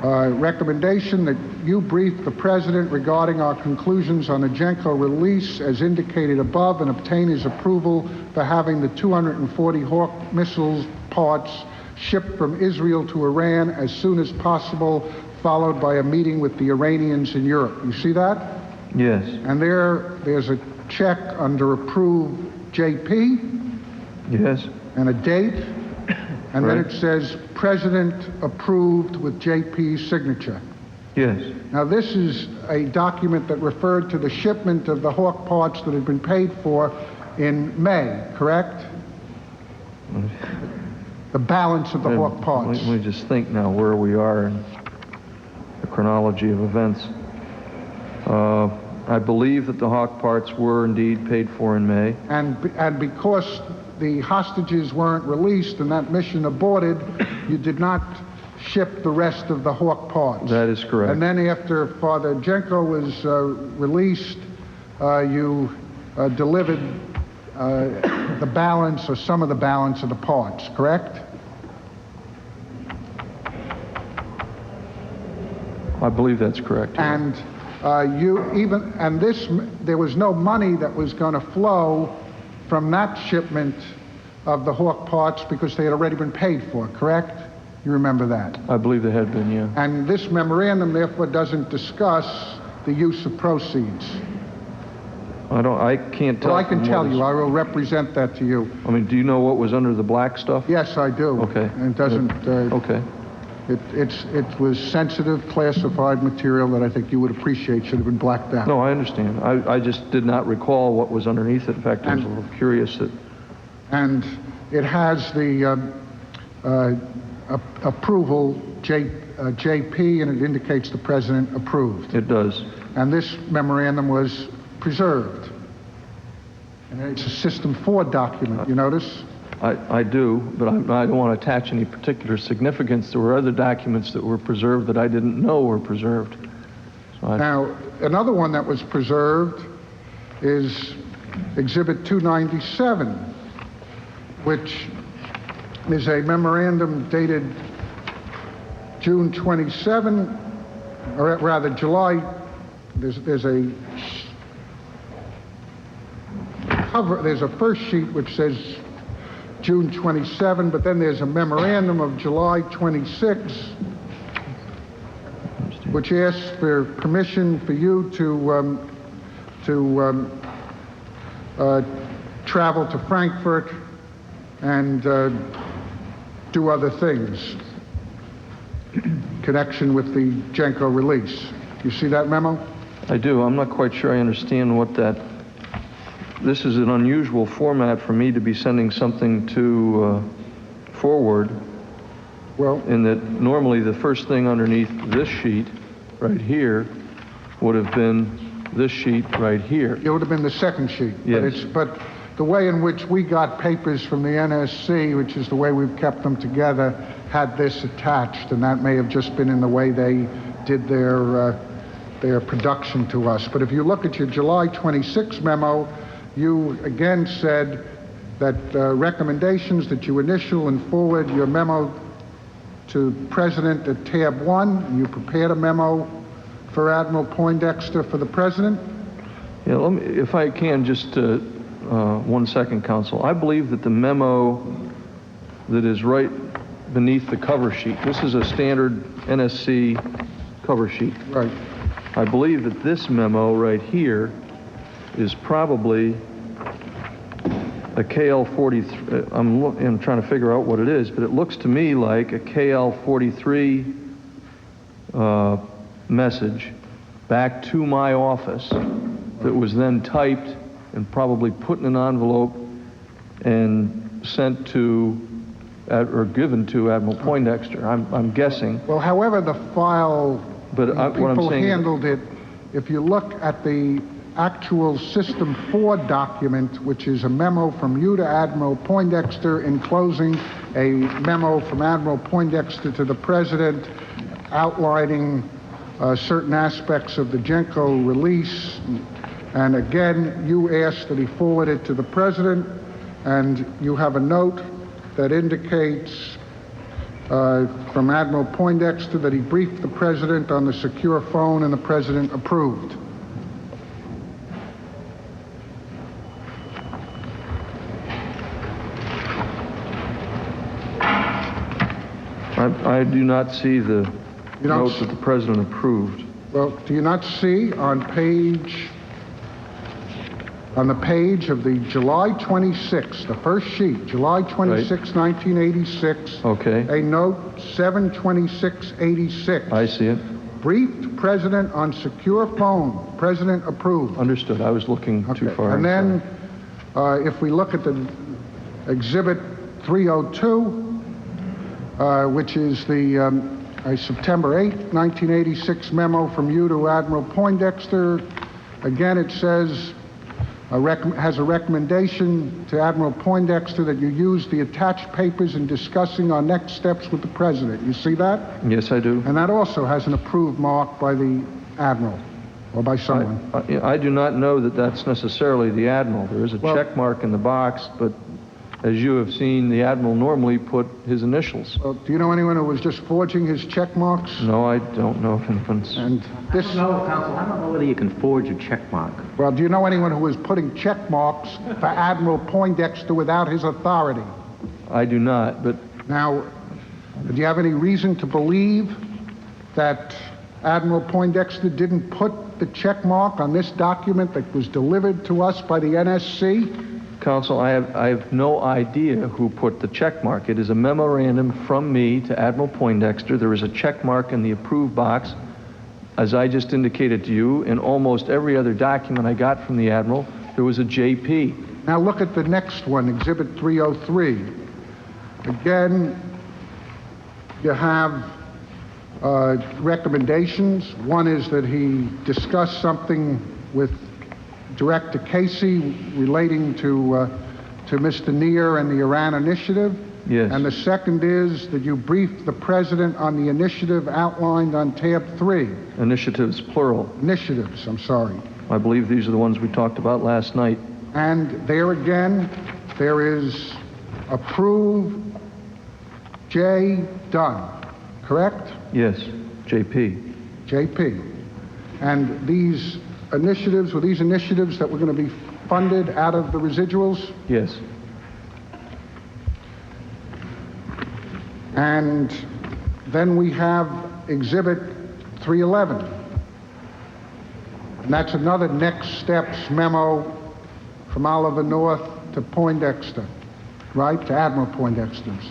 Recommendation that you brief the President regarding our conclusions on the Genco release as indicated above and obtain his approval for having the 240 Hawk missiles parts shipped from Israel to Iran as soon as possible, followed by a meeting with the Iranians in Europe. You see that? Yes. And there's a check under approved JP. Yes. And a date. And right. Then it says President approved with JP's signature. Yes. Now this is a document that referred to the shipment of the Hawk parts that had been paid for in May, correct? The balance of the Hawk parts. Let me just think now where we are in the chronology of events. I believe that the Hawk parts were indeed paid for in May. And because the hostages weren't released and that mission aborted, you did not ship the rest of the Hawk parts. That is correct. And then after Father Genco was released, you delivered the balance or some of the balance of the parts, correct? I believe that's correct. Yeah. And there was no money that was going to flow from that shipment of the Hawk parts because they had already been paid for, correct? You remember that? I believe they had been, yeah. And this memorandum, therefore, doesn't discuss the use of proceeds. I can't tell. Well, I can tell you. I will represent that to you. I mean, do you know what was under the black stuff? Yes, I do. Okay. And it doesn't... okay. It was sensitive, classified material that I think you would appreciate should have been blacked out. No, I understand. I just did not recall what was underneath it. In fact, I was a little curious that... And it has the approval, JP, and it indicates the President approved. It does. And this memorandum was preserved. And it's a System 4 document, you notice? I do, but I don't want to attach any particular significance. There were other documents that were preserved that I didn't know were preserved. So now, another one that was preserved is Exhibit 297, which is a memorandum dated June 27, or rather July. There's a cover. There's a first sheet which says June 27, but then there's a memorandum of July 26, which asks for permission for you to travel to Frankfurt and do other things in connection with the Genco release. You see that memo? I do. I'm not quite sure I understand what that... This is an unusual format for me to be sending something to forward. Well, in that normally the first thing underneath this sheet right here would have been this sheet right here. It would have been the second sheet. Yes. But the way in which we got papers from the NSC, which is the way we've kept them together, had this attached, and that may have just been in the way they did their production to us. But if you look at your July 26 memo, you again said that recommendations that you initial and forward your memo to President at tab 1, and you prepared a memo for Admiral Poindexter for the President? Yeah, let me, if I can, just 1 second, Counsel. I believe that the memo that is right beneath the cover sheet, this is a standard NSC cover sheet. Right. I believe that this memo right here is probably a KL-43. I'm trying to figure out what it is, but it looks to me like a KL-43 message back to my office that was then typed and probably put in an envelope and sent to or given to Admiral Poindexter. I'm guessing. Well, however the file but what I'm saying, handled it, if you look at the actual System 4 document, which is a memo from you to Admiral Poindexter enclosing a memo from Admiral Poindexter to the President outlining certain aspects of the Genco release. And again, you asked that he forward it to the President, and you have a note that indicates from Admiral Poindexter that he briefed the President on the secure phone and the President approved. I do not see the note that the President approved. Well, do you not see on the page of the July 26th, the first sheet, July 26, 1986, Okay. a note 72686. I see it. Briefed President on secure phone. President approved. Understood. I was looking too far. And then, if we look at the Exhibit 302, which is the a September 8, 1986 memo from you to Admiral Poindexter. Again, it says, has a recommendation to Admiral Poindexter that you use the attached papers in discussing our next steps with the President. You see that? Yes, I do. And that also has an approved mark by the Admiral, or by someone. I do not know that that's necessarily the Admiral. There is a check mark in the box, but as you have seen, the Admiral normally put his initials. Well, do you know anyone who was just forging his check marks? No, I don't know if anyone's... And this... No, Counsel, I don't know whether you can forge a check mark. Well, do you know anyone who was putting check marks for Admiral Poindexter without his authority? I do not, but... Now, do you have any reason to believe that Admiral Poindexter didn't put the check mark on this document that was delivered to us by the NSC? Counsel, I have no idea who put the check mark. It is a memorandum from me to Admiral Poindexter. There is a check mark in the approved box. As I just indicated to you, in almost every other document I got from the Admiral, there was a JP. Now look at the next one, Exhibit 303. Again, you have recommendations. One is that he discuss something with Director Casey relating to Mr. Neer and the Iran initiative. Yes. And the second is that you briefed the President on the initiative outlined on tab 3. Initiatives, plural. Initiatives, I'm sorry. I believe these are the ones we talked about last night. And there again, there is approve J. Dunn, correct? Yes, JP. JP. And these initiatives, were these initiatives that were going to be funded out of the residuals? Yes. And then we have Exhibit 311. And that's another next steps memo from Oliver North to Poindexter, right? To Admiral Poindexter's.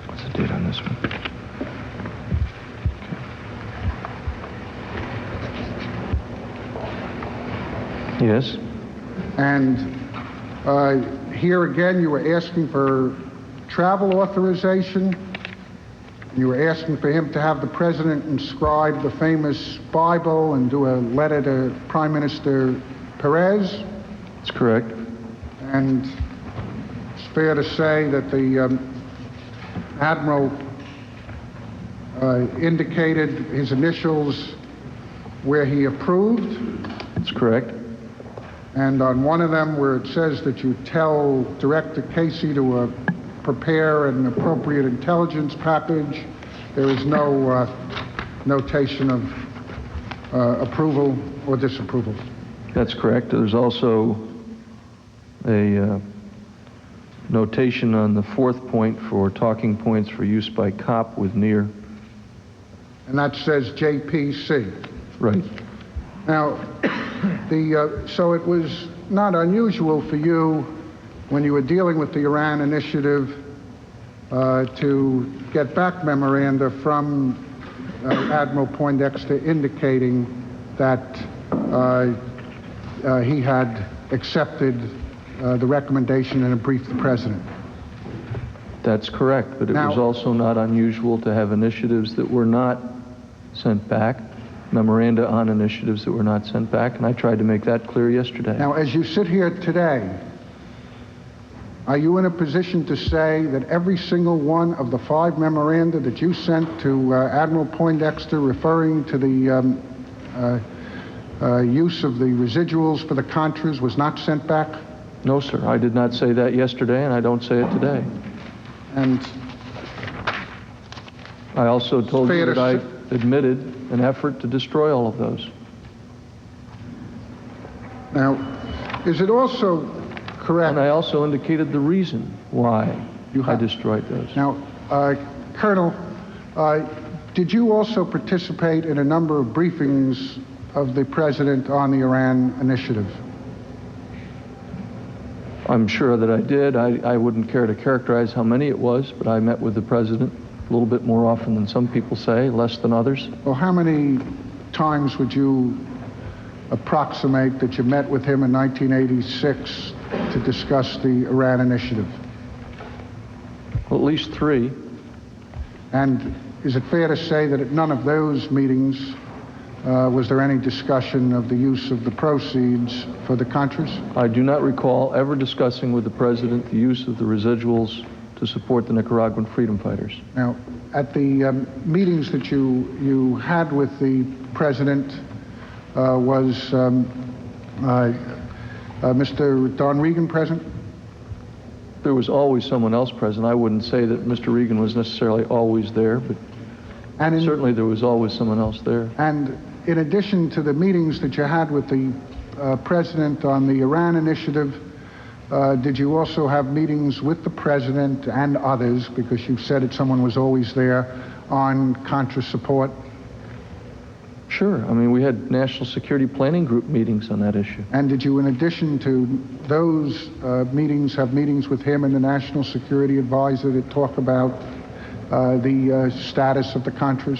What's the date on this one? Yes. And here again, you were asking for travel authorization. You were asking for him to have the President inscribe the famous Bible and do a letter to Prime Minister Perez. That's correct. And it's fair to say that the Admiral indicated his initials where he approved. That's correct. And on one of them where it says that you tell Director Casey to prepare an appropriate intelligence package, there is no notation of approval or disapproval. That's correct. There's also a notation on the fourth point for talking points for use by cop with Neer. And that says JPC. Right. Now, so it was not unusual for you, when you were dealing with the Iran initiative, to get back memoranda from Admiral Poindexter indicating that he had accepted the recommendation and had briefed the President. That's correct, but it was also not unusual to have initiatives that were not sent back, memoranda on initiatives that were not sent back, and I tried to make that clear yesterday. Now, as you sit here today, are you in a position to say that every single one of the 5 memoranda that you sent to Admiral Poindexter referring to the use of the residuals for the Contras was not sent back? No, sir, I did not say that yesterday, and I don't say it today. And I also told you fair to that I say- admitted an effort to destroy all of those. now, is it also correct? And I also indicated the reason why You I have. destroyed those. Now, Colonel, did you also participate in a number of briefings of the President on the Iran initiative? I'm sure that I did. I wouldn't care to characterize how many it was, but I met with the President a little bit more often than some people say, less than others. Well, how many times would you approximate that you met with him in 1986 to discuss the Iran initiative? Well, at least 3. And is it fair to say that at none of those meetings was there any discussion of the use of the proceeds for the Contras? I do not recall ever discussing with the President the use of the residuals to support the Nicaraguan freedom fighters. Now, at the meetings that you had with the President, was Mr. Don Regan present? There was always someone else present. I wouldn't say that Mr. Regan was necessarily always there, but And certainly there was always someone else there. And in addition to the meetings that you had with the President on the Iran initiative, did you also have meetings with the President and others, because you said that someone was always there, on Contra support? Sure. I mean, we had National Security Planning Group meetings on that issue. And did you, in addition to those meetings, have meetings with him and the National Security Advisor to talk about the status of the Contras?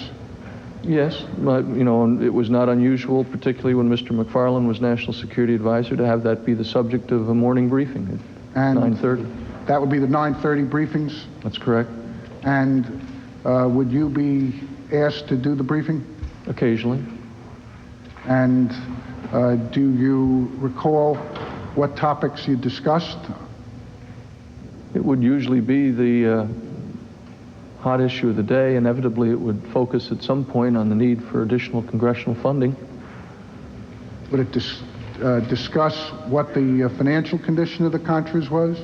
Yes, but, you know, it was not unusual, particularly when Mr. McFarland was National Security Advisor, to have that be the subject of a morning briefing at 9:30. That would be the 9:30 briefings? That's correct. And would you be asked to do the briefing? Occasionally. And do you recall what topics you discussed? It would usually be the hot issue of the day. Inevitably, it would focus at some point on the need for additional congressional funding. Would it discuss what the financial condition of the Contras was?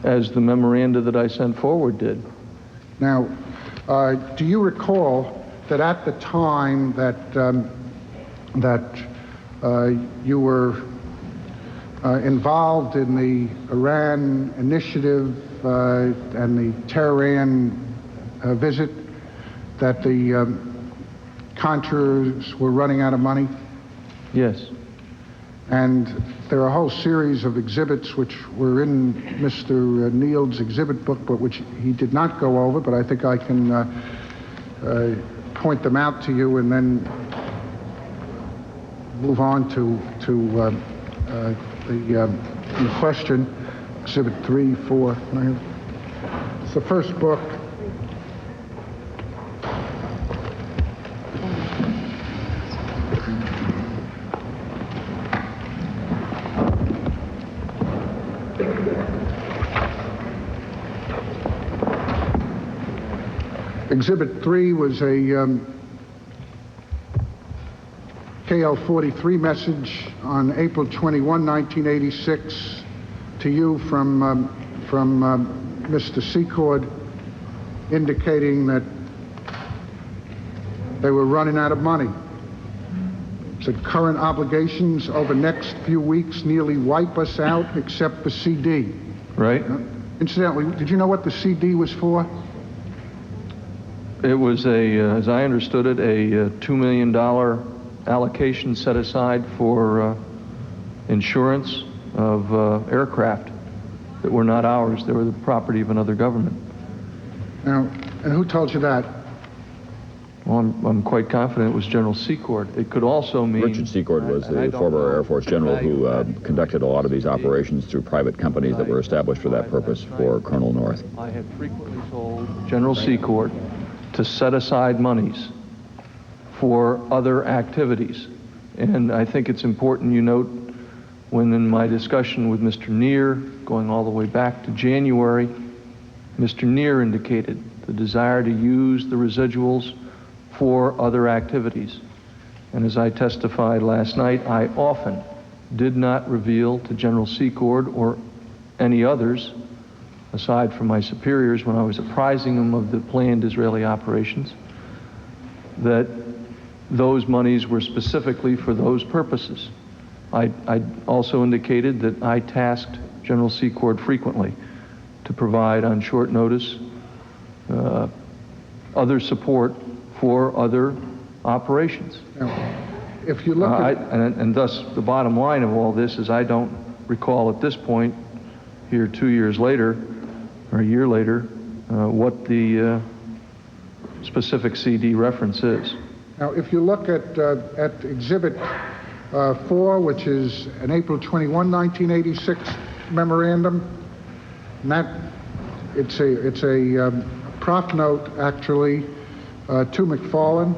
As the memoranda that I sent forward did. Now, do you recall that at the time that you were involved in the Iran initiative and the Tehran visit, that the Contras were running out of money? Yes. And there are a whole series of exhibits which were in Mr. Neal's exhibit book, but which he did not go over, but I think I can point them out to you and then move on to the question. Exhibit 3, 4. It's the first book. Exhibit 3 was a KL-43 message on April 21, 1986, to you from Mr. Secord, indicating that they were running out of money. It said current obligations over next few weeks nearly wipe us out except the CD. Right. Incidentally, did you know what the CD was for? It was as I understood it, a $2 million allocation set aside for insurance of aircraft that were not ours. They were the property of another government. Now, and who told you that? Well, I'm quite confident it was General Secord. It could also mean... Richard Secord was the former Air Force general who conducted a lot of these operations through private companies that were established for that purpose for Colonel North. I had frequently told General Secord to set aside monies for other activities. And I think it's important you note, when in my discussion with Mr. Neer, going all the way back to January, Mr. Neer indicated the desire to use the residuals for other activities. And as I testified last night, I often did not reveal to General Secord or any others, aside from my superiors when I was apprising them of the planned Israeli operations, that those monies were specifically for those purposes. I also indicated that I tasked General Secord frequently to provide on short notice other support for other operations. Now, if you look at... And thus, the bottom line of all this is I don't recall at this point, here 2 years later, or a year later, what the specific CD reference is. Now, if you look at Exhibit 4, which is an April 21, 1986 memorandum, and that it's a prof note actually to McFarlane,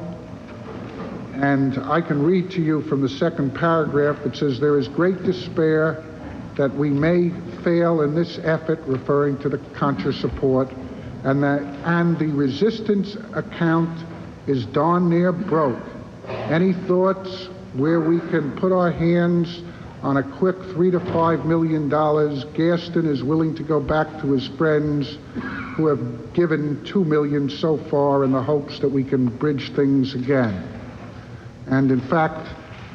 and I can read to you from the second paragraph. It says, "There is great despair that we may fail in this effort," referring to the CONTRA support, and the resistance account is darn near broke. Any thoughts where we can put our hands on a quick $3 to $5 million? Gaston is willing to go back to his friends who have given $2 million so far in the hopes that we can bridge things again. And in fact,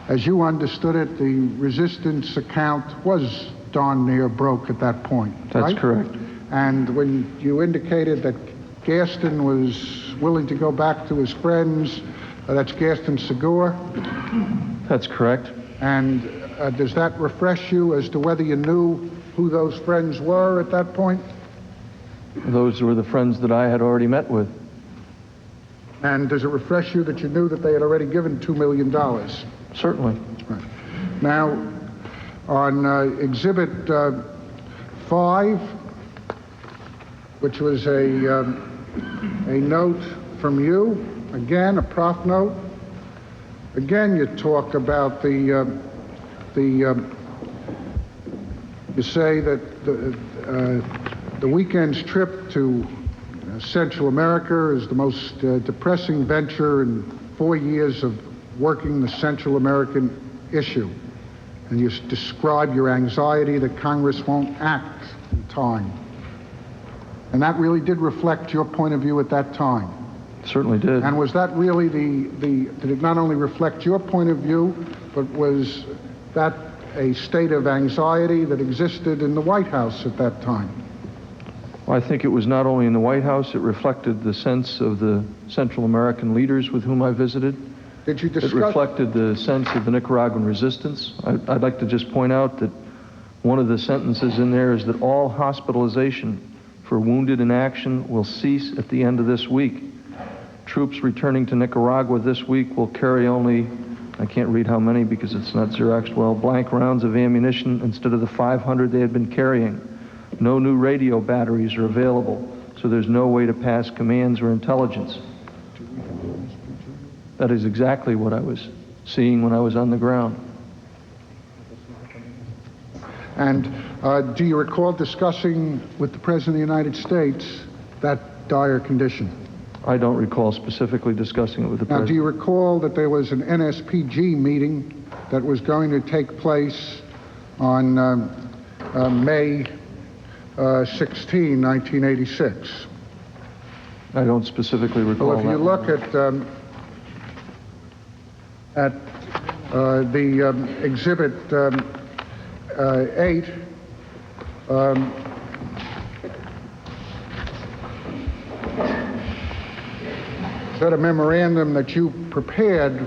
as you understood it, the resistance account was darn near broke at that point. That's right? correct. And when you indicated that Gaston was willing to go back to his friends, that's Gaston Segura? That's correct. And does that refresh you as to whether you knew who those friends were at that point? Those were the friends that I had already met with. And does it refresh you that you knew that they had already given $2 million? Certainly. Right. Now, on Exhibit 5, which was a note from you, again, a prof note. Again, you talk about you say that the weekend's trip to Central America is the most depressing venture in 4 years of working the Central American issue. And you describe your anxiety that Congress won't act in time. And that really did reflect your point of view at that time. Certainly did. And was that really did it not only reflect your point of view, but was that a state of anxiety that existed in the White House at that time? Well, I think it was not only in the White House, it reflected the sense of the Central American leaders with whom I visited. Did you discuss... It reflected the sense of the Nicaraguan resistance. I'd like to just point out that one of the sentences in there is that all hospitalization for wounded in action will cease at the end of this week. Troops returning to Nicaragua this week will carry only, I can't read how many because it's not Xeroxed well, blank rounds of ammunition instead of the 500 they had been carrying. No new radio batteries are available, so there's no way to pass commands or intelligence. That is exactly what I was seeing when I was on the ground. And do you recall discussing with the President of the United States that dire condition? I don't recall specifically discussing it with the Now, President. do you recall that there was an NSPG meeting that was going to take place on May 16, 1986? I don't specifically recall Well, if you look at the Exhibit 8, is that a memorandum that you prepared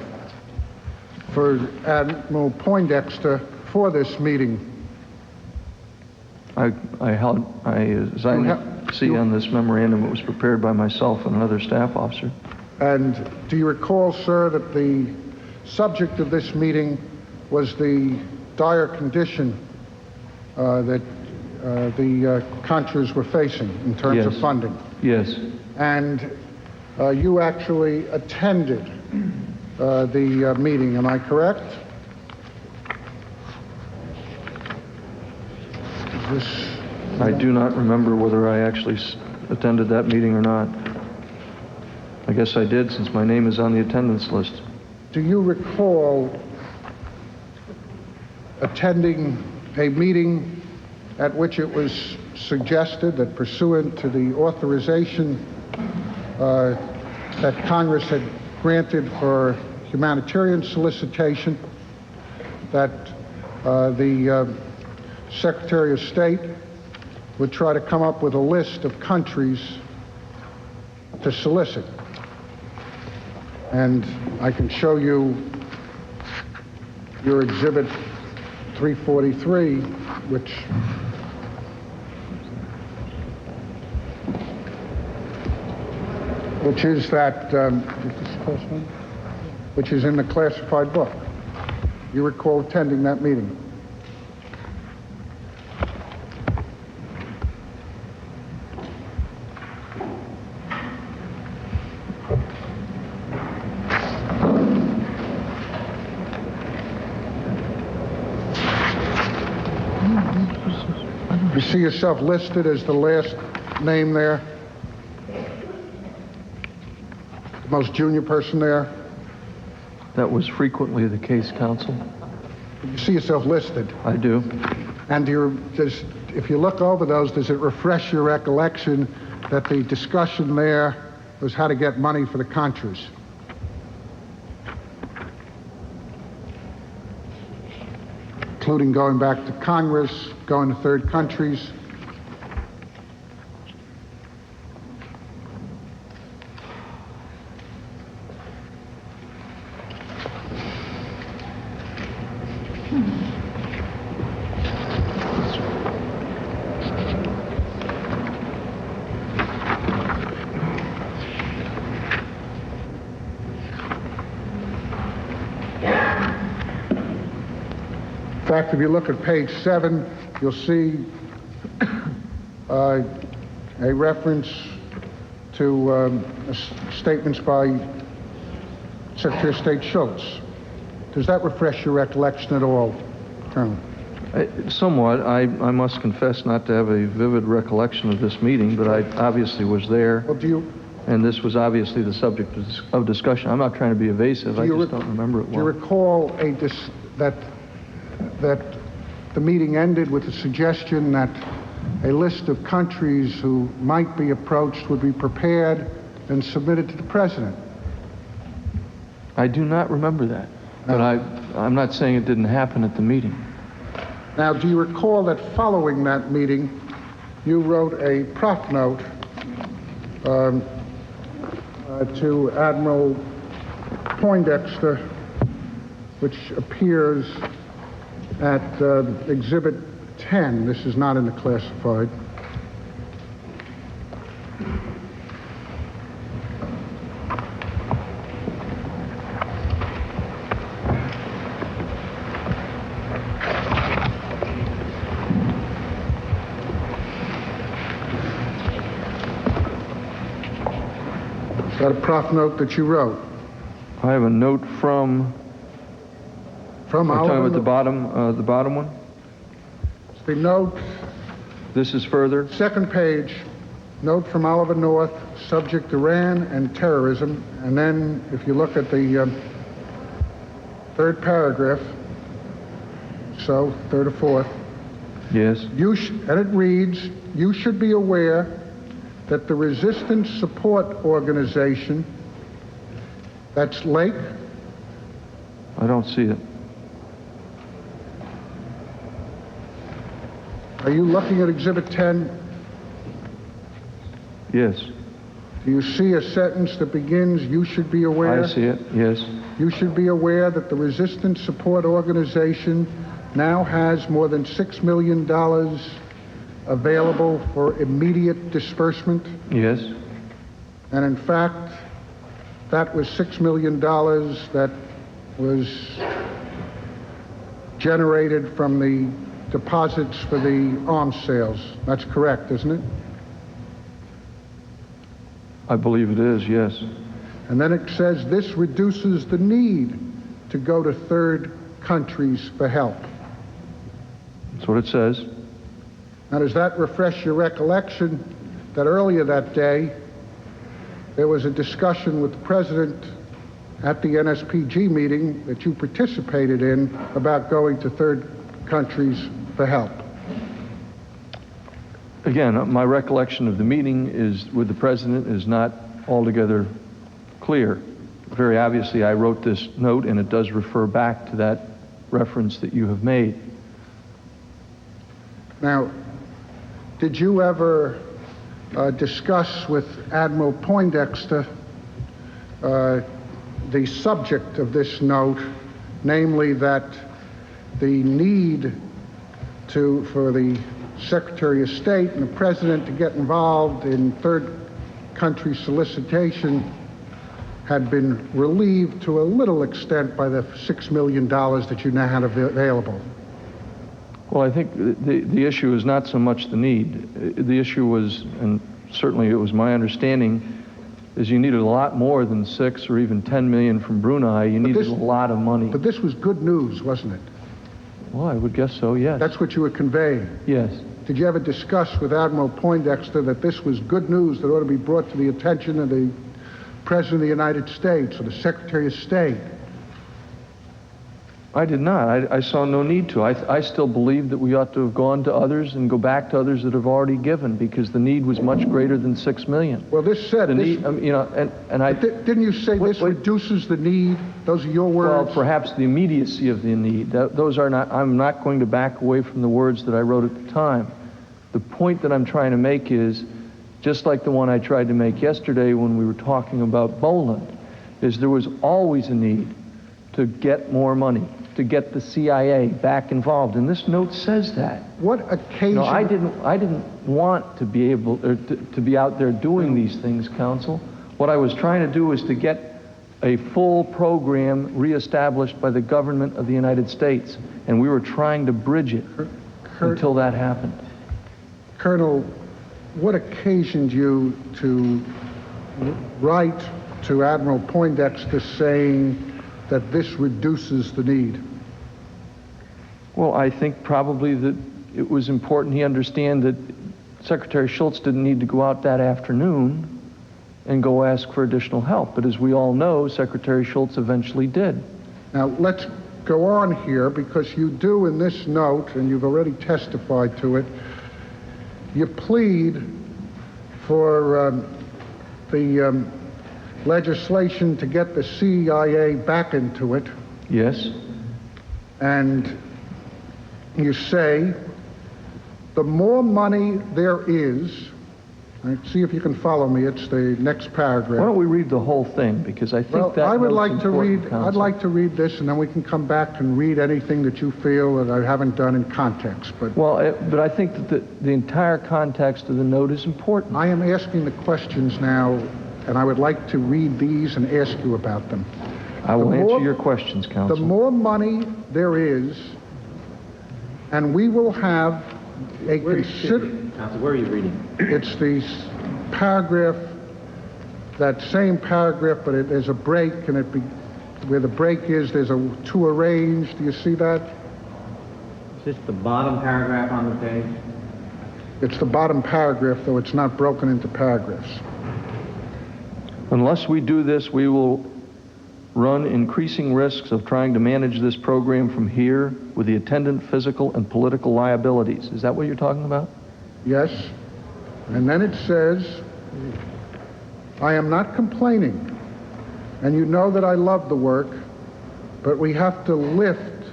for Admiral Poindexter for this meeting? As I see on this memorandum, it was prepared by myself and another staff officer. And do you recall, sir, that the subject of this meeting was the dire condition that the Contras were facing in terms of funding? Yes. And you actually attended the meeting, am I correct? I do not remember whether I actually attended that meeting or not. I guess I did, since my name is on the attendance list. Do you recall attending a meeting at which it was suggested that pursuant to the authorization that Congress had granted for humanitarian solicitation, that the Secretary of State would try to come up with a list of countries to solicit. And I can show you your Exhibit 343, which is that, which is in the classified book. You recall attending that meeting? You see yourself listed as the last name there? The most junior person there? That was frequently the case, counsel. You see yourself listed? I do. And if you look over those, does it refresh your recollection that the discussion there was how to get money for the Contras? Including going back to Congress, going to third countries. In fact, if you look at page 7, you'll see a reference to statements by Secretary of State Schultz. Does that refresh your recollection at all, Colonel? Somewhat. I must confess not to have a vivid recollection of this meeting, but I obviously was there. Well, and this was obviously the subject of discussion. I'm not trying to be evasive. I just don't remember it well. Do you recall that the meeting ended with a suggestion that a list of countries who might be approached would be prepared and submitted to the President? I do not remember that, but I'm not saying it didn't happen at the meeting. Now, do you recall that following that meeting, you wrote a prof note to Admiral Poindexter, which appears at Exhibit 10. This is not in the classified. Is that a prof note that you wrote? I have a note from... From Are you talking about the Oliver? bottom one? The note, This is further? second page, note from Oliver North, subject Iran and terrorism. And then if you look at the third paragraph, so third or fourth, Yes. and it reads, you should be aware that the Resistance Support Organization, that's Lake, I don't see it. are you looking at Exhibit 10? Yes. Do you see a sentence that begins, you should be aware? I see it, yes. You should be aware that the Resistance Support Organization now has more than $6 million available for immediate disbursement. Yes. And in fact, that was $6 million that was generated from the deposits for the arms sales. That's correct, isn't it? I believe it is, yes. And then it says this reduces the need to go to third countries for help. That's what it says. Now, does that refresh your recollection that earlier that day there was a discussion with the President at the NSPG meeting that you participated in about going to third countries for help. Again, my recollection of the meeting is with the president is not altogether clear. Very obviously, I wrote this note, and it does refer back to that reference that you have made. Now, did you ever discuss with Admiral Poindexter the subject of this note, namely that the need for the Secretary of State and the President to get involved in third country solicitation had been relieved to a little extent by the $6 million that you now had available? Well, I think the issue is not so much the need. The issue was, and certainly it was my understanding, is you needed a lot more than 6 or even 10 million from Brunei. You needed a lot of money. But this was good news, wasn't it? Well, I would guess so, yes. That's what you were conveying. Yes. Did you ever discuss with Admiral Poindexter that this was good news that ought to be brought to the attention of the President of the United States or the Secretary of State? I did not. I saw no need to. I still believe that we ought to have gone to others and go back to others that have already given, because the need was much greater than 6 million. Well, this said, need, you know, and I didn't you say this reduces the need? Those are your words. Well, perhaps the immediacy of the need. Those are not. I'm not going to back away from the words that I wrote at the time. The point that I'm trying to make is, just like the one I tried to make yesterday when we were talking about Boland, is there was always a need to get more money, to get the CIA back involved, and this note says that. What occasion? No, I didn't want to be able to be out there doing these things, Counsel. What I was trying to do was to get a full program reestablished by the government of the United States, and we were trying to bridge it until that happened. Colonel, what occasioned you to write to Admiral Poindexter saying that this reduces the need? Well, I think probably that it was important he understand that Secretary Shultz didn't need to go out that afternoon and go ask for additional help. But as we all know, Secretary Shultz eventually did. Now, let's go on here, because you do in this note, and you've already testified to it, you plead for the legislation to get the CIA back into it. Yes. And you say, the more money there is, see if you can follow me, it's the next paragraph. Why don't we read the whole thing, because I think that I would note's like to read, important, Counsel. I'd like to read this, and then we can come back and read anything that you feel that I haven't done in context. But well, but I think that the entire context of the note is important. I am asking the questions now, and I would like to read these and ask you about them. I will answer your questions, Counsel. The more money there is, and we will have a Counsel, where are you reading? It's the paragraph, that same paragraph, but there's a break, and where the break is, there's a to arrange. Do you see that? Is this the bottom paragraph on the page? It's the bottom paragraph, though it's not broken into paragraphs. Unless we do this, we will run increasing risks of trying to manage this program from here with the attendant physical and political liabilities. Is that what you're talking about? Yes. And then it says, I am not complaining, and you know that I love the work, but we have to lift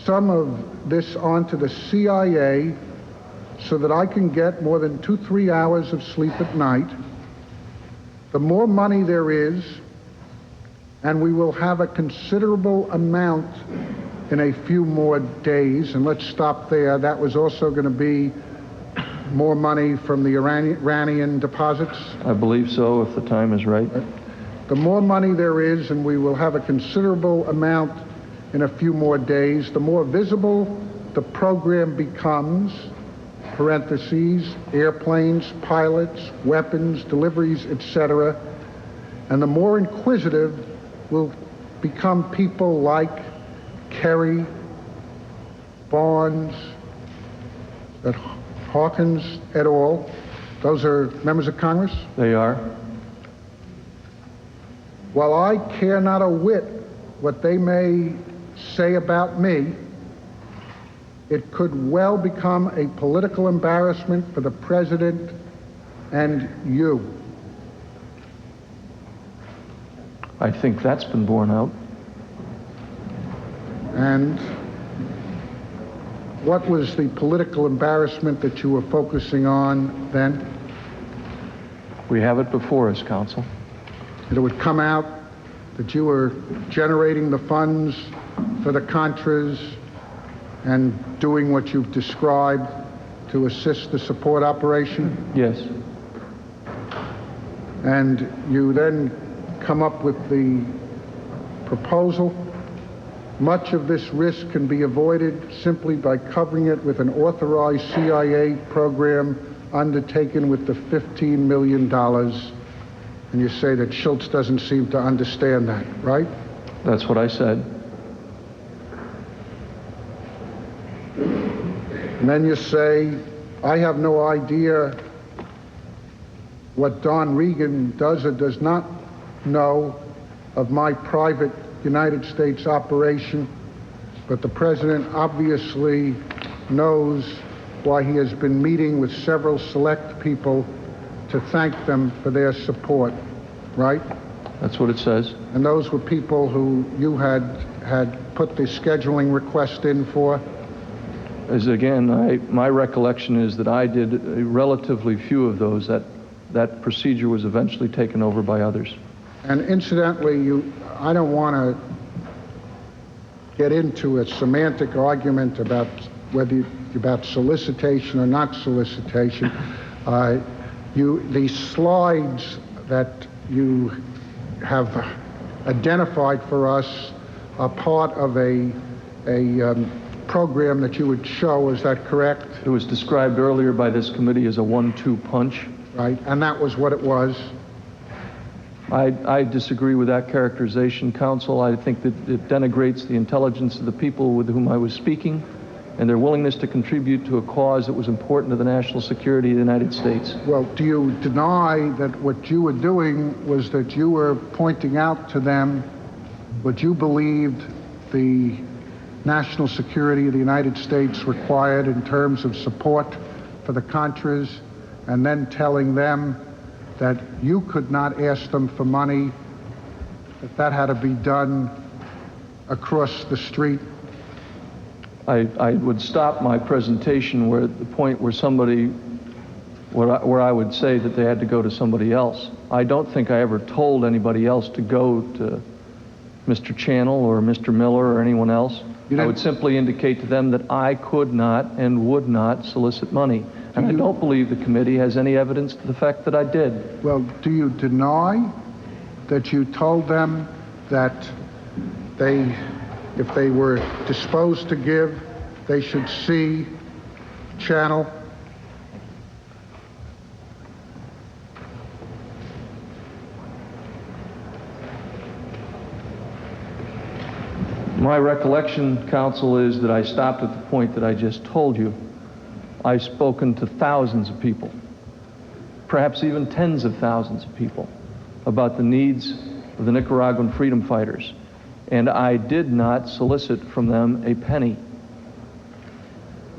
some of this onto the CIA so that I can get more than 2-3 hours of sleep at night. The more money there is, and we will have a considerable amount in a few more days, and let's stop there. That was also going to be more money from the Iranian deposits? I believe so, if the time is right. The more money there is, and we will have a considerable amount in a few more days, the more visible the program becomes, parentheses, airplanes, pilots, weapons, deliveries, etc., and the more inquisitive will become people like Kerry, Barnes, Hawkins et al. Those are members of Congress? They are. While I care not a whit what they may say about me, it could well become a political embarrassment for the president and you. I think that's been borne out. And what was the political embarrassment that you were focusing on then? We have it before us, Counsel. That it would come out that you were generating the funds for the Contras and doing what you've described to assist the support operation? Yes. And you then come up with the proposal. Much of this risk can be avoided simply by covering it with an authorized CIA program undertaken with the $15 million. And you say that Schultz doesn't seem to understand that, right? That's what I said. And then you say, I have no idea what Don Regan does or does not know of my private United States operation, but the president obviously knows why he has been meeting with several select people to thank them for their support, right? That's what it says. And those were people who you had put the scheduling request in for? As again, my recollection is that I did a relatively few of those. That procedure was eventually taken over by others. And incidentally, I don't want to get into a semantic argument about about solicitation or not solicitation. The slides that you have identified for us are part of a program that you would show, is that correct? It was described earlier by this committee as a 1-2 punch. Right, and that was what it was? I disagree with that characterization, Counsel. I think that it denigrates the intelligence of the people with whom I was speaking and their willingness to contribute to a cause that was important to the national security of the United States. Well, do you deny that what you were doing was that you were pointing out to them what you believed the national security of the United States required in terms of support for the Contras, and then telling them that you could not ask them for money, that had to be done across the street? I would stop my presentation where at the point where somebody, where I would say that they had to go to somebody else. I don't think I ever told anybody else to go to Mr. Channel or Mr. Miller or anyone else. I would simply indicate to them that I could not and would not solicit money. And I don't believe the committee has any evidence to the fact that I did. Well, do you deny that you told them that if they were disposed to give, they should see Channel? My recollection, Counsel, is that I stopped at the point that I just told you. I've spoken to thousands of people, perhaps even tens of thousands of people, about the needs of the Nicaraguan freedom fighters, and I did not solicit from them a penny.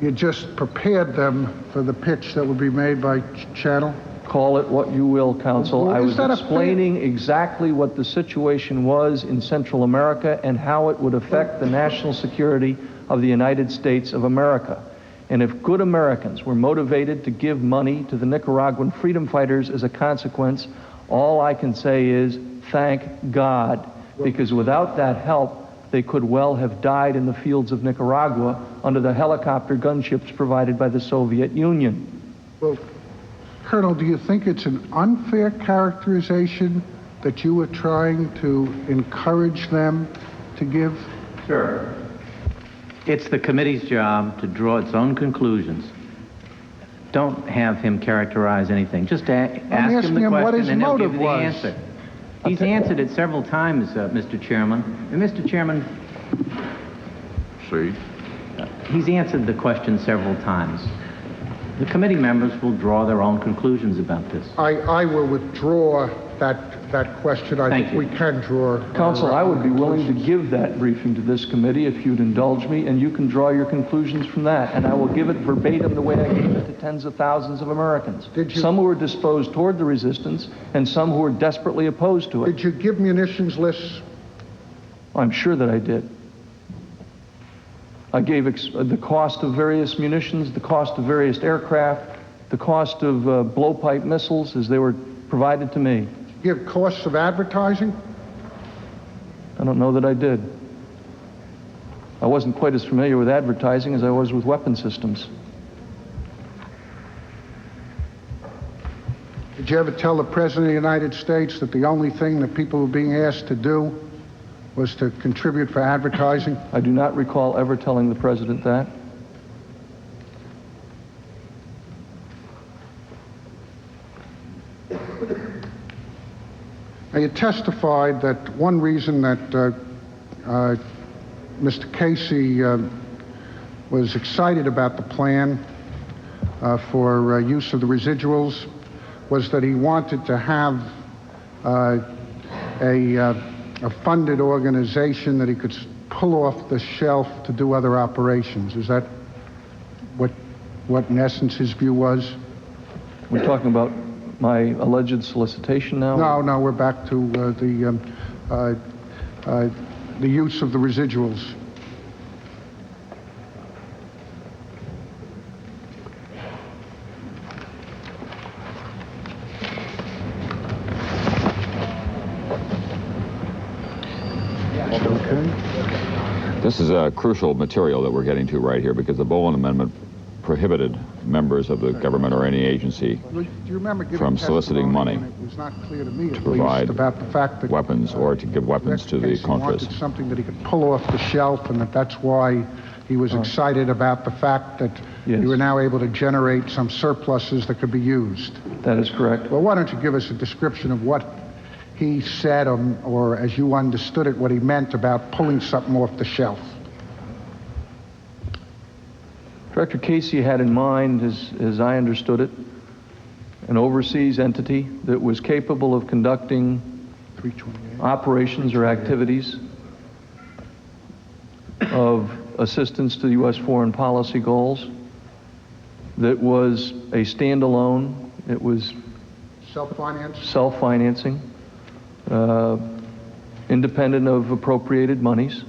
You just prepared them for the pitch that would be made by Channel? Call it what you will, Counsel. Well, I was explaining exactly what the situation was in Central America and how it would affect the national security of the United States of America. And if good Americans were motivated to give money to the Nicaraguan freedom fighters as a consequence, all I can say is thank God, because without that help, they could well have died in the fields of Nicaragua under the helicopter gunships provided by the Soviet Union. Well, Colonel, do you think it's an unfair characterization that you were trying to encourage them to give? Sure. It's the committee's job to draw its own conclusions. Don't have him characterize anything. Just ask him the question and he'll give you the answer. He's answered it several times, Mr. Chairman. And Mr. Chairman... See? He's answered the question several times. The committee members will draw their own conclusions about this. I will withdraw that question. I Thank think you. we can draw. Counsel, I would be willing to conclusions. give that briefing to this committee if you'd indulge me, and you can draw your conclusions from that, and I will give it verbatim the way I gave it to tens of thousands of Americans. Did you- Some who were disposed toward the resistance, and some who were desperately opposed to it. Did you give munitions lists? I'm sure that I did. I gave the cost of various munitions, the cost of various aircraft, the cost of blowpipe missiles as they were provided to me. Give costs of advertising? I don't know that I did. I wasn't quite as familiar with advertising as I was with weapon systems. Did you ever tell the President of the United States that the only thing that people were being asked to do was to contribute for advertising? I do not recall ever telling the President that. Now, you testified that one reason that Mr. Casey was excited about the plan for use of the residuals was that he wanted to have a funded organization that he could pull off the shelf to do other operations. Is that what in essence his view was? We're talking about my alleged solicitation now? No, we're back to the use of the residuals. This is crucial material that we're getting to right here, because the Bowen Amendment prohibited members of the government or any agency Do you remember giving from soliciting testimony money when it was not clear to me, at provide least, about the fact that weapons or to give weapons to the Casey wanted Contras. something that he could pull off the shelf, and that's why he was excited about the fact that Yes. you were now able to generate some surpluses that could be used. That is correct. Well, why don't you give us a description of what he said, or as you understood it, what he meant about pulling something off the shelf? Director Casey had in mind, as I understood it, an overseas entity that was capable of conducting 328. operations or activities of assistance to U.S. foreign policy goals, that was a standalone, it was Self-finance? self-financing, independent of appropriated monies,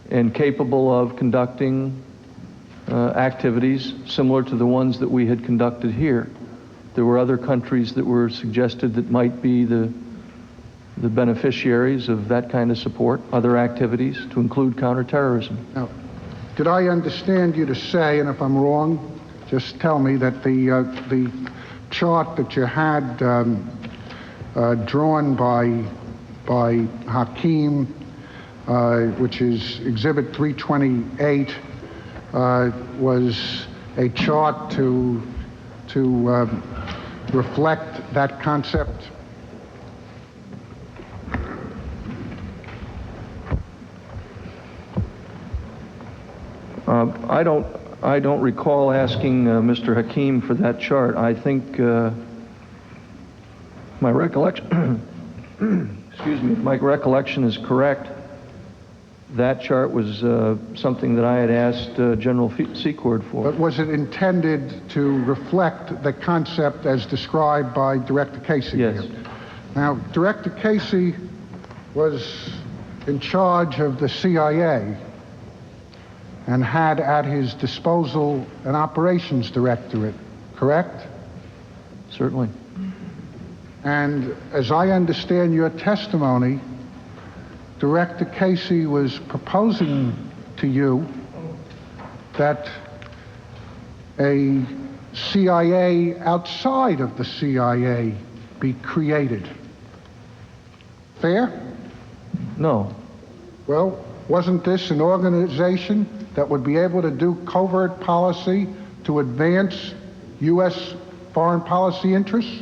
and capable of conducting activities similar to the ones that we had conducted here. There were other countries that were suggested that might be the beneficiaries of that kind of support, other activities, to include counterterrorism. Now, did I understand you to say, and if I'm wrong, just tell me, that the chart that you had drawn by Hakeem, which is Exhibit 328, was a chart to reflect that concept? I don't recall asking Mr. Hakeem for that chart. I think my recollection, excuse me, if my recollection is correct, that chart was something that I had asked General Secord for. But was it intended to reflect the concept as described by Director Casey? Yes. Here? Now, Director Casey was in charge of the CIA and had at his disposal an operations directorate, correct? Certainly. And as I understand your testimony, Director Casey was proposing to you that a CIA outside of the CIA be created. Fair? No. Well, wasn't this an organization that would be able to do covert policy to advance U.S. foreign policy interests?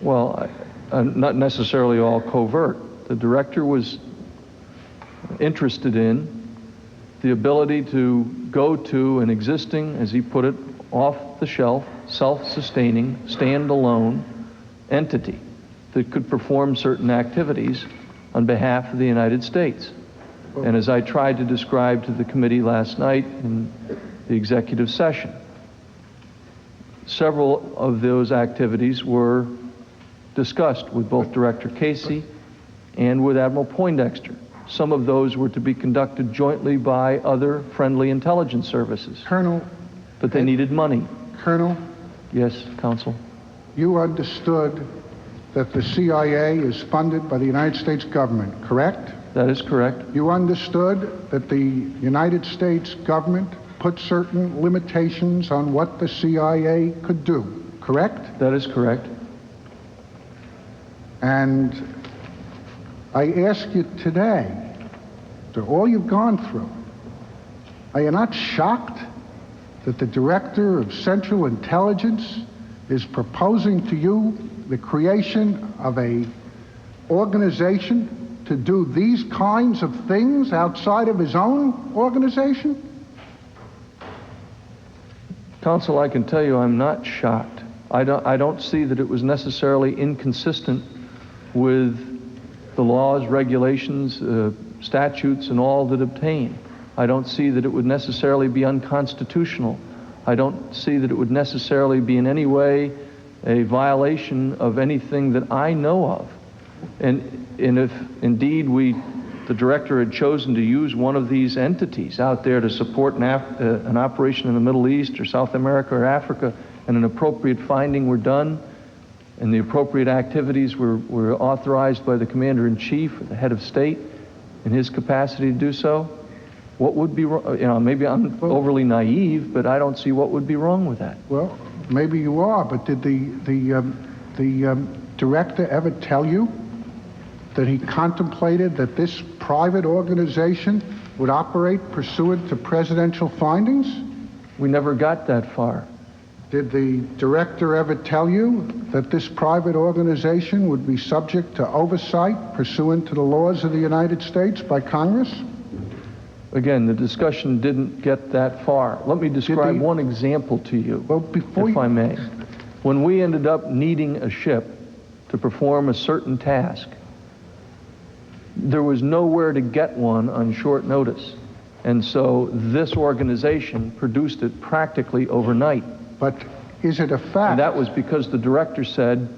Well, not necessarily all covert. The director was interested in the ability to go to an existing, as he put it, off-the-shelf, self-sustaining, stand-alone entity that could perform certain activities on behalf of the United States. And as I tried to describe to the committee last night in the executive session, several of those activities were discussed with both Director Casey and with Admiral Poindexter. Some of those were to be conducted jointly by other friendly intelligence services. Colonel. But they needed money. Colonel. Yes, Counsel. You understood that the CIA is funded by the United States government, correct? That is correct. You understood that the United States government put certain limitations on what the CIA could do, correct? That is correct. And I ask you today, after all you've gone through, are you not shocked that the Director of Central Intelligence is proposing to you the creation of a organization to do these kinds of things outside of his own organization? Counsel, I can tell you I'm not shocked. I don't see that it was necessarily inconsistent with the laws, regulations, statutes, and all that obtain. I don't see that it would necessarily be unconstitutional. I don't see that it would necessarily be in any way a violation of anything that I know of. And if indeed the director had chosen to use one of these entities out there to support an operation in the Middle East or South America or Africa, and an appropriate finding were done, and the appropriate activities were authorized by the Commander-in-Chief or the head of state in his capacity to do so, what would be wrong? Maybe I'm overly naive, but I don't see what would be wrong with that. Well, maybe you are, but did the director ever tell you that he contemplated that this private organization would operate pursuant to presidential findings? We never got that far. Did the director ever tell you that this private organization would be subject to oversight pursuant to the laws of the United States by Congress? Again, the discussion didn't get that far. Let me describe one example to you, if I may. When we ended up needing a ship to perform a certain task, there was nowhere to get one on short notice. And so this organization produced it practically overnight. But is it a fact? And that was because the director said,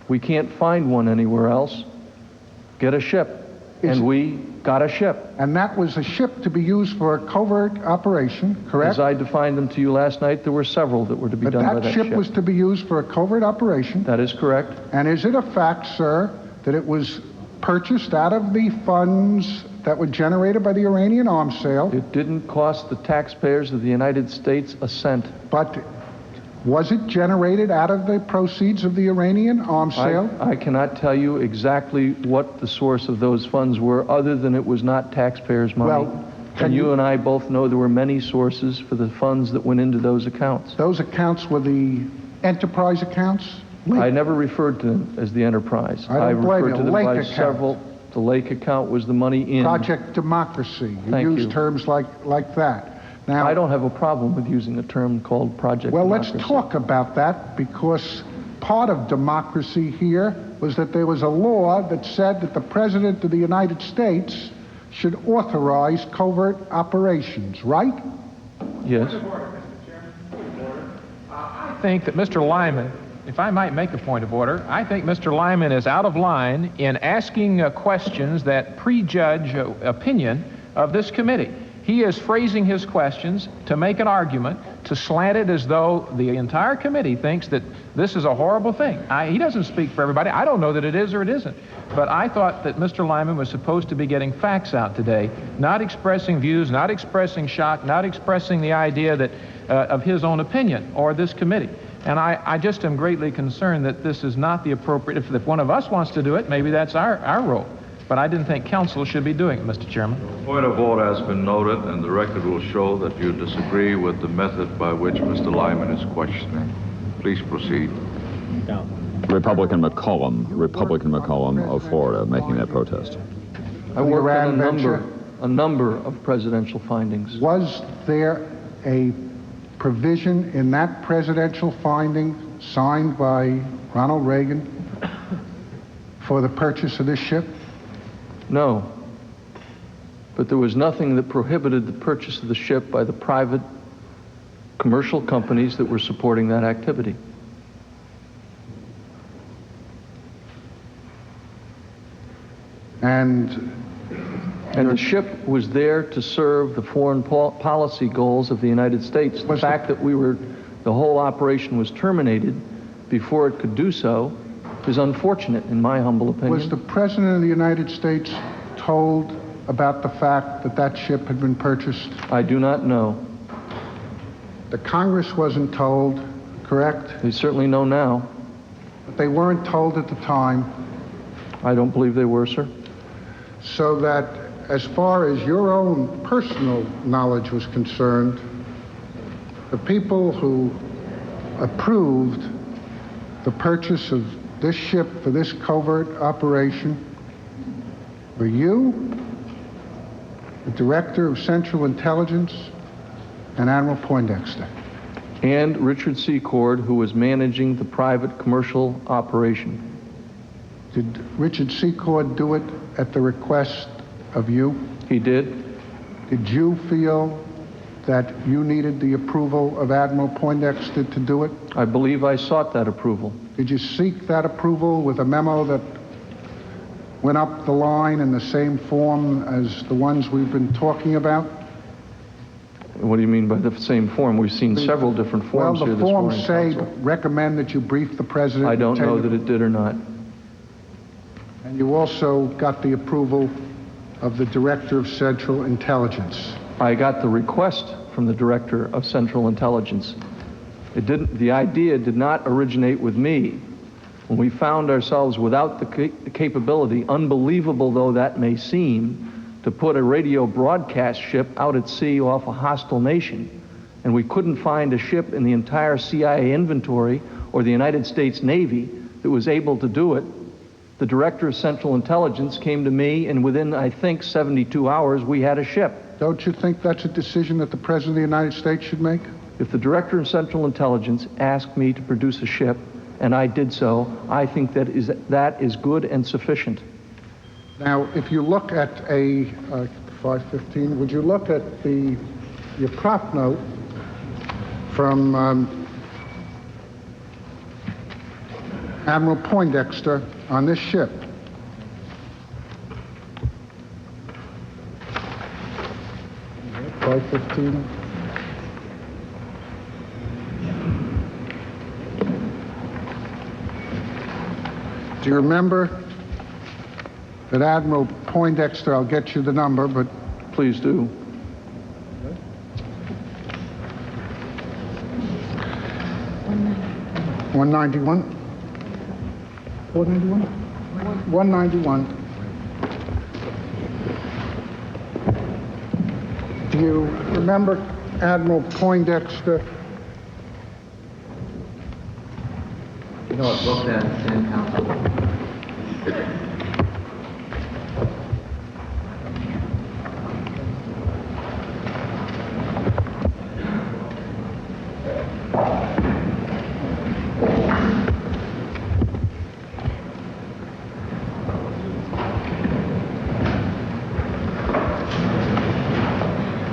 we can't find one anywhere else, get a ship. And we got a ship. And that was a ship to be used for a covert operation, correct? As I defined them to you last night, there were several that were to be done by that ship. But that ship was to be used for a covert operation? That is correct. And is it a fact, sir, that it was purchased out of the funds that were generated by the Iranian arms sale? It didn't cost the taxpayers of the United States a cent. But was it generated out of the proceeds of the Iranian arms sale? I cannot tell you exactly what the source of those funds were, other than it was not taxpayers' money. Well, and you and I both know there were many sources for the funds that went into those accounts. Those accounts were the enterprise accounts? I never referred to them as the enterprise. I don't blame referred you. to them Lake by account. several. The Lake account was the money in Project Democracy. Thank You use you. terms like that. Now, I don't have a problem with using a term called Project Democracy. Let's talk about that, because part of democracy here was that there was a law that said that the President of the United States should authorize covert operations, right? Yes. I think that Mr. Liman, if I might make a point of order, I think Mr. Liman is out of line in asking questions that prejudge opinion of this committee. He is phrasing his questions to make an argument, to slant it as though the entire committee thinks that this is a horrible thing. He doesn't speak for everybody. I don't know that it is or it isn't. But I thought that Mr. Liman was supposed to be getting facts out today, not expressing views, not expressing shock, not expressing the idea that of his own opinion or this committee. And I just am greatly concerned that this is not the appropriate, if one of us wants to do it, maybe that's our role. But I didn't think counsel should be doing it, Mr. Chairman. Point of order has been noted, and the record will show that you disagree with the method by which Mr. Liman is questioning. Please proceed. Republican McCollum of Florida, making that protest. I worked on a number a number of presidential findings. Was there a provision in that presidential finding signed by Ronald Reagan for the purchase of this ship? No. But there was nothing that prohibited the purchase of the ship by the private commercial companies that were supporting that activity. And the ship was there to serve the foreign policy goals of the United States. The fact that the whole operation was terminated before it could do so is unfortunate, in my humble opinion. Was the President of the United States told about the fact that that ship had been purchased? I do not know. The Congress wasn't told, correct? They certainly know now. But they weren't told at the time. I don't believe they were, sir. So that as far as your own personal knowledge was concerned, the people who approved the purchase of this ship for this covert operation were you, the Director of Central Intelligence, and Admiral Poindexter. And Richard Secord, who was managing the private commercial operation. Did Richard Secord do it at the request of you? He did. Did you feel that you needed the approval of Admiral Poindexter to do it? I believe I sought that approval. Did you seek that approval with a memo that went up the line in the same form as the ones we've been talking about? What do you mean by the same form? We've seen several different forms here this morning. Well, the forms say recommend that you brief the President. I don't know that it did or not. And you also got the approval of the Director of Central Intelligence. I got the request from the Director of Central Intelligence. The idea did not originate with me. When we found ourselves without the capability, unbelievable though that may seem, to put a radio broadcast ship out at sea off a hostile nation, and we couldn't find a ship in the entire CIA inventory or the United States Navy that was able to do it, the Director of Central Intelligence came to me, and within, I think, 72 hours, we had a ship. Don't you think that's a decision that the President of the United States should make? If the Director of Central Intelligence asked me to produce a ship, and I did so, I think that is good and sufficient. Now, if you look at a 515, would you look at your prop note from Admiral Poindexter on this ship? Okay, 515. Do you remember that Admiral Poindexter, I'll get you the number, but... Please do. 191? 491? 191. Do you remember Admiral Poindexter? No, it's looked at the Senate Counsel.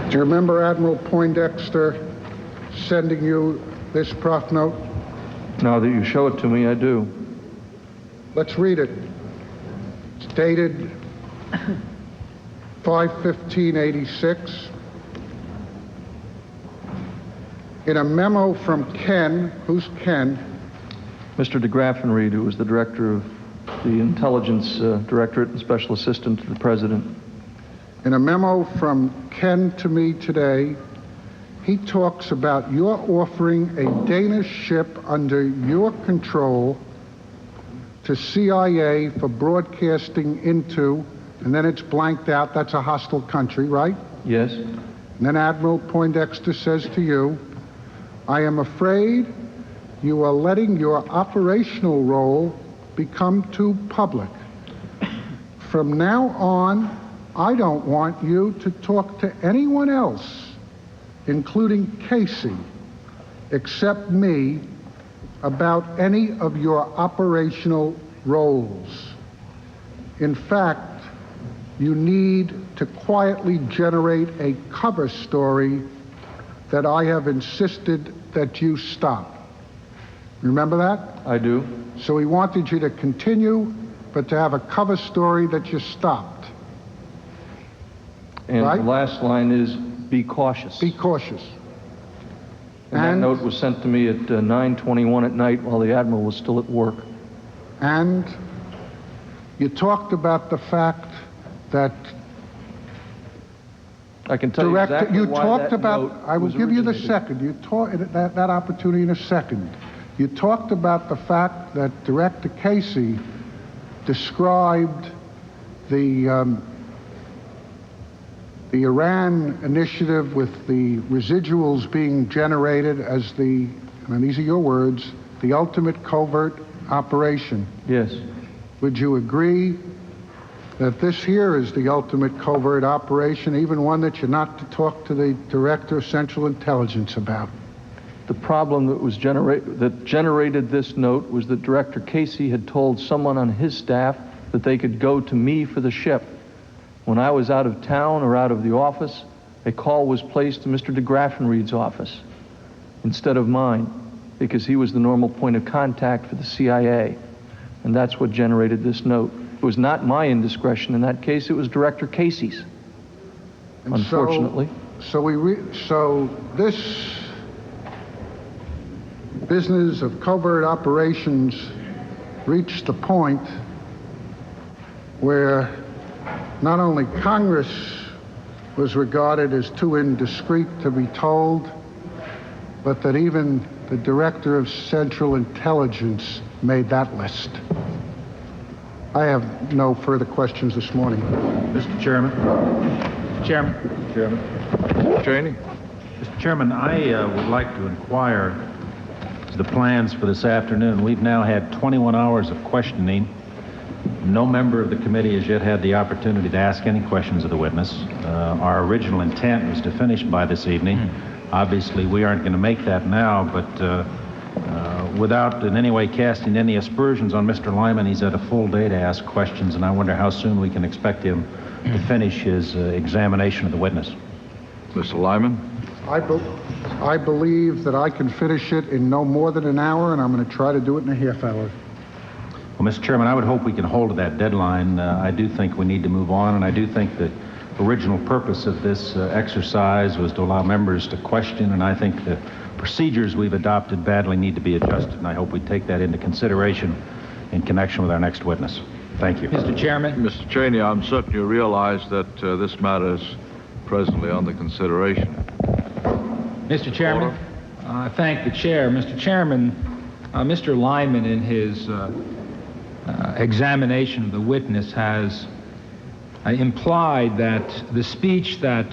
Do you remember Admiral Poindexter sending you this prof note? Now that you show it to me, I do. Let's read it. It's dated 5/15/86. In a memo from Ken, who's Ken? Mr. de Graffenried, who was the Director of the Intelligence Directorate and Special Assistant to the President. In a memo from Ken to me today, he talks about your offering a Danish ship under your control to CIA for broadcasting into, and then it's blanked out, that's a hostile country, right? Yes. And then Admiral Poindexter says to you, I am afraid you are letting your operational role become too public. From now on, I don't want you to talk to anyone else, including Casey, except me, about any of your operational roles. In fact, you need to quietly generate a cover story that I have insisted that you stop. Remember that? I do. So he wanted you to continue, but to have a cover story that you stopped. And right? The last line is, be cautious. Be cautious. And that note was sent to me at 9:21 at night while the Admiral was still at work. And you talked about the fact that I can tell you exactly you why talked that about, note I will was give you the originated. second. You talked that opportunity in a second. You talked about the fact that Director Casey described the Iran initiative with the residuals being generated as the, and these are your words, the ultimate covert operation. Yes. Would you agree that this here is the ultimate covert operation, even one that you're not to talk to the Director of Central Intelligence about? The problem that generated this note was that Director Casey had told someone on his staff that they could go to me for the ship. When I was out of town or out of the office, a call was placed to Mr. de Graffenried's office instead of mine, because he was the normal point of contact for the CIA. And that's what generated this note. It was not my indiscretion in that case, it was Director Casey's, And unfortunately. So this business of covert operations reached the point where not only Congress was regarded as too indiscreet to be told, but that even the Director of Central Intelligence made that list. I have no further questions this morning. Mr. Chairman. Cheney? Mr. Chairman, I would like to inquire the plans for this afternoon. We've now had 21 hours of questioning. No member of the committee has yet had the opportunity to ask any questions of the witness. Our original intent was to finish by this evening. Obviously, we aren't going to make that now, but without in any way casting any aspersions on Mr. Liman, he's had a full day to ask questions, and I wonder how soon we can expect him to finish his examination of the witness. Mr. Liman? I believe that I can finish it in no more than an hour, and I'm going to try to do it in a half hour. Well, Mr. Chairman, I would hope we can hold to that deadline. I do think we need to move on, and I do think the original purpose of this exercise was to allow members to question, and I think the procedures we've adopted badly need to be adjusted, and I hope we take that into consideration in connection with our next witness. Thank you. Mr. Chairman. Mr. Cheney, I'm certain you realize that this matter is presently under consideration. Mr. Chairman, I thank the chair. Mr. Chairman, Mr. Liman, in his examination of the witness, has implied that the speech that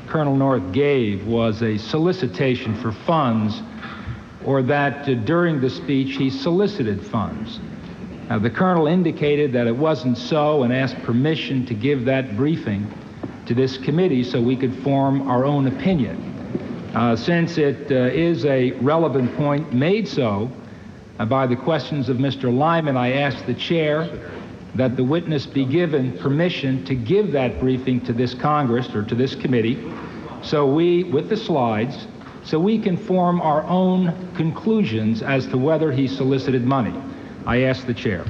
Colonel North gave was a solicitation for funds, or that during the speech he solicited funds. The Colonel indicated that it wasn't so and asked permission to give that briefing to this committee so we could form our own opinion. Since it is a relevant point made so by the questions of Mr. Liman, I ask the chair that the witness be given permission to give that briefing to this Congress or to this committee, so we, with the slides, so we can form our own conclusions as to whether he solicited money. I ask the chair.